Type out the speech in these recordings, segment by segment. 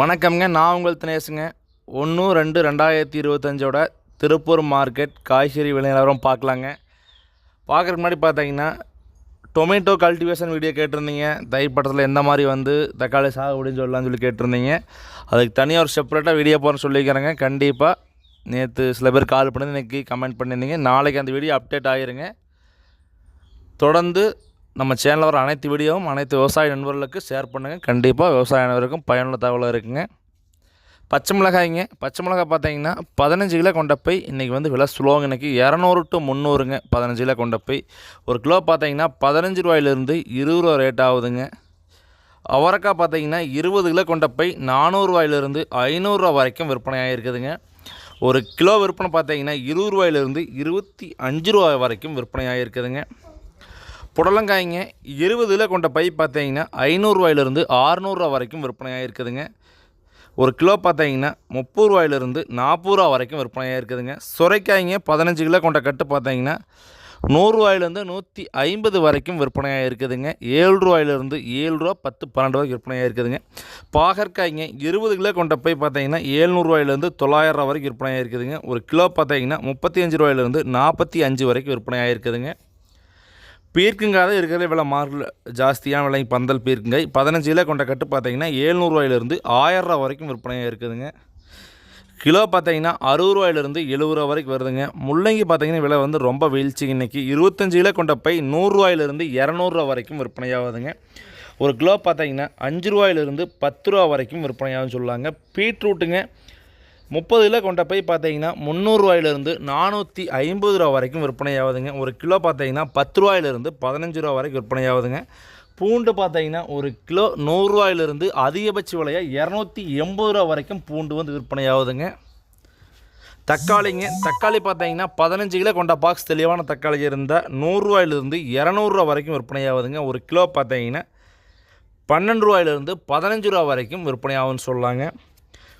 வணக்கம்ங்க. நான் உங்கள் தினேஷுங்க. 1/2/2025 திருப்பூர் மார்க்கெட் காய்கறி விலை நிலவரம் பார்க்கலாங்க. பார்க்குறதுக்கு முன்னாடி பார்த்தீங்கன்னா, டொமேட்டோ கல்டிவேஷன் வீடியோ கேட்டிருந்தீங்க. தைப்பட்டத்தில் எந்த மாதிரி தக்காளி சாகுபடின்னு சொல்லலாம்னு சொல்லி கேட்டிருந்தீங்க. அதுக்கு தனியாக ஒரு செப்பரேட்டாக வீடியோ போகிறேன்னு சொல்லிக்கிறேங்க. கண்டிப்பாக நேற்று சில பேர் கால் பண்ணி இன்றைக்கி கமெண்ட் பண்ணியிருந்தீங்க. நாளைக்கு அந்த வீடியோ அப்டேட் ஆகிருங்க. தொடர்ந்து நம்ம சேனலில் வர அனைத்து வீடியோவும் அனைத்து விவசாய நண்பர்களுக்கு ஷேர் பண்ணுங்கள். கண்டிப்பாக விவசாய நண்பருக்கும் பயனுள்ள தகவலாக இருக்குங்க. பச்சை மிளகாய் பார்த்தீங்கன்னா 15 கிலோ கொண்ட பை இன்றைக்கி விலை ஸ்லோங்க. இன்றைக்கி 200 to 300ங்க. 15 கிலோ கொண்ட பை ஒரு கிலோ பார்த்தீங்கன்னா 15 ரூபாயிலிருந்து 20 ரூபா ரேட் ஆகுதுங்க. அவரைக்காய் பார்த்தீங்கன்னா 20 கிலோ கொண்ட பை 400 ரூபாயிலிருந்து 500 ரூபா வரைக்கும் விற்பனை ஆகிருக்குதுங்க. ஒரு கிலோ விற்பனை பார்த்தீங்கன்னா 20 ரூபாயிலிருந்து 25 ரூபா வரைக்கும் விற்பனை ஆகிருக்குதுங்க. புடலங்காய்ங்க 20 கிலோ கொண்ட பை பார்த்தீங்கன்னா 500 ரூபாயிலிருந்து 600 ரூபா வரைக்கும் விற்பனை ஆகிருக்குதுங்க. ஒரு கிலோ பார்த்தீங்கன்னா 30 ரூபாயிலிருந்து 40 ரூபா வரைக்கும் விற்பனை ஆகிருக்குதுங்க. சுரைக்காய்ங்க 15 கிலோ கொண்ட கட்டு பார்த்தீங்கன்னா 100 ரூபாயிலிருந்து 150 வரைக்கும் விற்பனை ஆகிருக்குதுங்க. 7 ரூபாயிலிருந்து 7 ரூபா 10 12 ரூபாய்க்கு விற்பனை ஆகிருக்குதுங்க. பாகற்காய்ங்க 20 கிலோ கொண்ட பை பார்த்தீங்கன்னா 700 ரூபாயிலிருந்து 900 ரூபா வரைக்கும் விற்பனை ஆகிருக்குதுங்க. ஒரு கிலோ பார்த்தீங்கன்னா 35 ரூபாயிலிருந்து 45 வரைக்கும் விற்பனை ஆகிருக்குதுங்க. பீர்க்கங்காய் தான் இருக்கிறதே விலை மார்க்கில் ஜாஸ்தியான விலை. பந்தல் பீர்க்கங்காய் 15 கிலோ கொண்ட கட்டு பார்த்தீங்கன்னா 700 ரூபாயிலிருந்து 1000 ரூபா வரைக்கும் விற்பனையாக இருக்குதுங்க. கிலோ பார்த்தீங்கன்னா 60 ரூபாயிலிருந்து 70 ரூபா வரைக்கும் வருதுங்க. முள்ளங்கி பார்த்தீங்கன்னா விலை ரொம்ப வீழ்ச்சிங்க. இன்றைக்கி 25 கிலோ கொண்ட பை 100 ரூபாயிலிருந்து 200 ரூபா வரைக்கும் விற்பனையாகுதுங்க. ஒரு கிலோ பார்த்தீங்கன்னா 5 ரூபாயிலிருந்து 10 ரூபா வரைக்கும் விற்பனையாகுன்னு சொல்லாங்க. பீட்ரூட்டுங்க 30 கிலோ கொண்ட பை பார்த்தீங்கன்னா 300 ரூபாயிலிருந்து 450 ரூபா வரைக்கும் விற்பனை ஆகுதுங்க. ஒரு கிலோ பார்த்தீங்கன்னா 10 ரூபாயிலிருந்து 15 ரூபா வரைக்கும் விற்பனை ஆகுதுங்க. பூண்டு பார்த்தீங்கன்னா ஒரு கிலோ 100 ரூபாயிலிருந்து அதிகபட்ச விலையாக 280 ரூபா வரைக்கும் பூண்டு விற்பனை ஆகுதுங்க. தக்காளி பார்த்தீங்கன்னா 15 கிலோ கொண்ட பாக்ஸ் தெளிவான தக்காளி இருந்தால் 100 ரூபாயிலிருந்து 200 ரூபா வரைக்கும் விற்பனை ஆகுதுங்க. ஒரு கிலோ பார்த்தீங்கன்னா 12 ரூபாயிலிருந்து 15 ரூபா வரைக்கும் விற்பனை ஆகுன்னு சொல்லாங்க.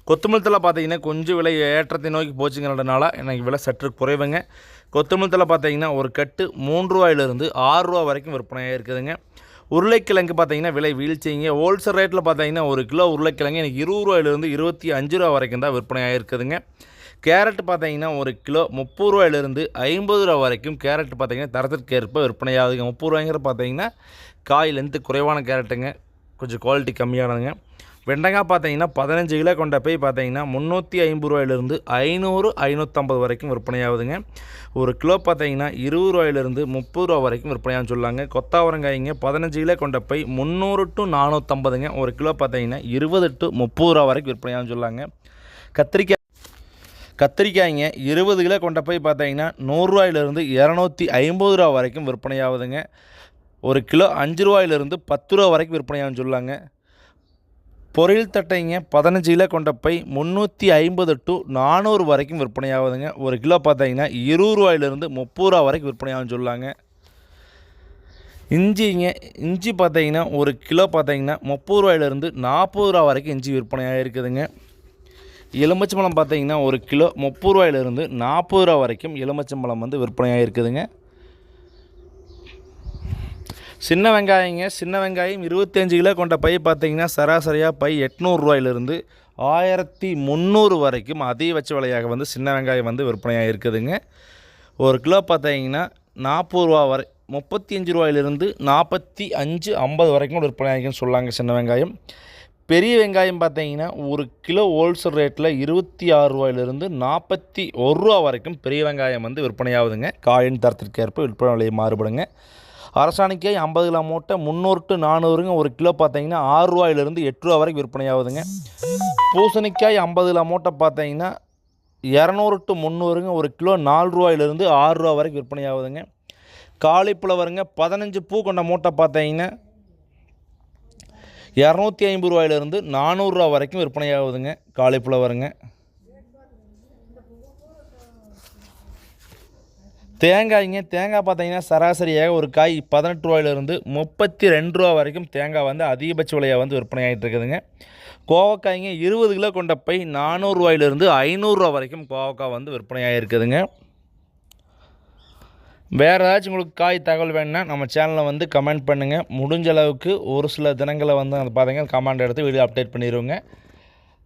கொத்தமல்லி தழை பார்த்தீங்கன்னா கொஞ்சம் விலை ஏற்றத்தை நோக்கி போச்சுங்கிறதுனால எனக்கு விலை சற்று குறைவுங்க. கொத்தமல்லி தழை பார்த்தீங்கன்னா ஒரு கட்டு 3 ரூபாயிலிருந்து 6 ரூபா வரைக்கும் விற்பனையாக இருக்குதுங்க. உருளைக்கிழங்கு பார்த்தீங்கன்னா விலை வீழ்ச்சிங்க. ஹோல்சேல் ரேட்டில் பார்த்தீங்கன்னா ஒரு கிலோ உருளைக்கிழங்கு எனக்கு 20 ரூபாயிலிருந்து 25 ரூபா வரைக்கும் தான் விற்பனையாக இருக்குதுங்க. கேரட் பார்த்தீங்கன்னா ஒரு கிலோ 30 ரூபாயிலிருந்து 50 ரூபா வரைக்கும் கேரட் பார்த்தீங்கன்னா தரத்திற்கு ஏற்ப விற்பனையாகுதுங்க. 30 ரூபாய்ங்கிற பார்த்தீங்கன்னா காய் லென்த்து குறைவான கேரட்டுங்க, கொஞ்சம் குவாலிட்டி கம்மியானதுங்க. வெண்டைக்காய் பார்த்தீங்கன்னா 15 கிலோ கொண்ட பை பார்த்தீங்கன்னா 350 ரூபாயிலிருந்து 500 550 வரைக்கும் விற்பனையாகுதுங்க. ஒரு கிலோ பார்த்தீங்கன்னா 20 ரூபாயிலிருந்து 30 ரூபா வரைக்கும் விற்பனையாகுன்னு சொல்லாங்க. கொத்தாவரங்காய்ங்க 15 கிலோ கொண்ட பை 300 to 450ங்க. ஒரு கிலோ பார்த்தீங்கன்னா 20 to 30 ரூபா வரைக்கும் விற்பனையாகுன்னு சொல்லாங்க. கத்திரிக்காய்ங்க 20 கிலோ கொண்ட பை பார்த்தீங்கன்னா 100 ரூபாயிலிருந்து 250 ரூபா வரைக்கும் விற்பனையாகுதுங்க. ஒரு கிலோ 5 ரூபாயிலிருந்து 10 ரூபா வரைக்கும் விற்பனையாகுன்னு சொல்லாங்க. பொரியல் தட்டைங்க 15 கிலோ கொண்ட பை 350 to 400 வரைக்கும் விற்பனையாகுதுங்க. ஒரு கிலோ பார்த்தீங்கன்னா 20 ரூபாயிலிருந்து 30 ரூபா வரைக்கும் விற்பனையாகுன்னு சொல்லாங்க. இஞ்சி பார்த்தீங்கன்னா ஒரு கிலோ பார்த்தீங்கன்னா 30 ரூபாயிலிருந்து 40 ரூபா வரைக்கும் இஞ்சி விற்பனையாக இருக்குதுங்க. எலுமிச்சம்பழம் பார்த்தீங்கன்னா ஒரு கிலோ 30 ரூபாயிலிருந்து 40 ரூபா வரைக்கும் எலுமிச்சம்பழம் விற்பனையாக இருக்குதுங்க. சின்ன வெங்காயம் 25 கிலோ கொண்ட பை பார்த்தீங்கன்னா சராசரியாக பை 800 ரூபாயிலிருந்து 1300 வரைக்கும் அதிகபட்ச விலையாக சின்ன வெங்காயம் விற்பனையாக இருக்குதுங்க. ஒரு கிலோ பார்த்தீங்கன்னா 40 ரூபா வரை 35 ரூபாயிலிருந்து 45 50 வரைக்கும் விற்பனையாகுன்னு சொல்லாங்க சின்ன வெங்காயம். பெரிய வெங்காயம் பார்த்தீங்கன்னா ஒரு கிலோ ஹோல்சேல் ரேட்டில் 26 ரூபாயிலிருந்து 41 ரூபா வரைக்கும் பெரிய வெங்காயம் விற்பனையாகுதுங்க. காயின் தரத்திற்கு ஏற்ப விற்பனை விலையை மாறுபடுங்க. அரசாணிக்காய் 50 கிலோ மூட்டை 300 to 400ங்க. ஒரு கிலோ பார்த்தீங்கன்னா 6 ரூபாயிலிருந்து 8 ரூபா வரைக்கும் விற்பனையாகுதுங்க. பூசணிக்காய் 50 கிலோ மூட்டை பார்த்தீங்கன்னா 200 to 300ங்க. ஒரு கிலோ 4 ரூபாயிலிருந்து 6 ரூபா வரைக்கும் விற்பனையாகுதுங்க. காலிஃப்ளவருங்க 15 பூ கொண்ட மூட்டை பார்த்தீங்கன்னா 250 ரூபாயிலிருந்து 400 ரூபா வரைக்கும் விற்பனையாகுதுங்க. காலிஃப்ளவருங்க. தேங்காய் பார்த்தீங்கன்னா சராசரியாக ஒரு காய் 18 ரூபாயிலிருந்து 32 ரூபா வரைக்கும் தேங்காய் அதிகபட்ச விலையாக விற்பனை ஆகிட்டு இருக்குதுங்க. கோவக்காய்ங்க 20 கிலோ கொண்ட பை 400 ரூபாயிலிருந்து 500 ரூபா வரைக்கும் கோவக்காய் விற்பனையாக இருக்குதுங்க. வேறு ஏதாச்சும் உங்களுக்கு காய் தகவல் வேணுன்னா நம்ம சேனலில் கமெண்ட் பண்ணுங்கள். முடிஞ்ச அளவுக்கு ஒரு சில தினங்களை அதை பார்த்தீங்கன்னா கமெண்ட் எடுத்து வீடியோ அப்டேட் பண்ணிடுவோங்க.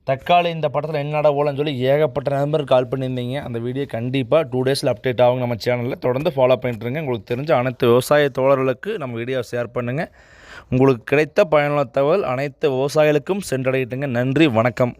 தக்காளி இந்த படத்தில் என்னடா போலன்னு சொல்லி ஏகப்பட்ட நண்பர் கால் பண்ணியிருந்தீங்க. அந்த வீடியோ கண்டிப்பாக 2 டேஸில் அப்டேட் ஆகும் நம்ம சேனலில். தொடர்ந்து ஃபாலோ பண்ணிட்டுருங்க. உங்களுக்கு தெரிஞ்ச அனைத்து விவசாய தோழர்களுக்கு நம்ம வீடியோவை ஷேர் பண்ணுங்கள். உங்களுக்கு கிடைத்த பயனுள்ள தகவல் அனைத்து விவசாயிகளுக்கும் சென்றடையட்டுங்க. நன்றி, வணக்கம்.